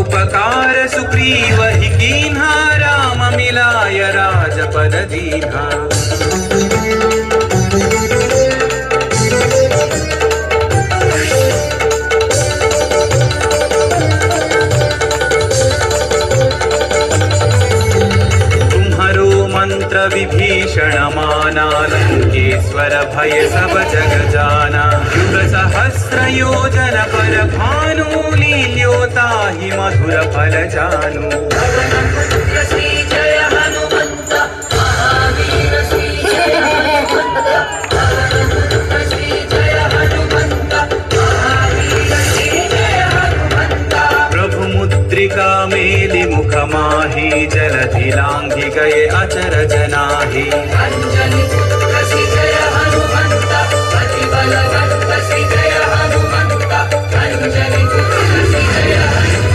उपकार सुग्रीव ही कीन्हा, राम मिलाय राजपद दीन्हा। मंत्र विभीषण माना, लंकेश्वर भय सब जग जाना। युग सहस्र योजन पर भानु, लील्योता ही मधुर फल जानु। श्री जय हनुमंत महावीर, श्री जय हनुमंत, श्री जय हनुमंत महावीर, श्री जय हनुमंत। प्रभु मुद्रिका मेलि मुख माहि, जलधि लांघि गए अचरज नाहि। अंजनी पुत्र श्री जय हनुमंत, अति बलवान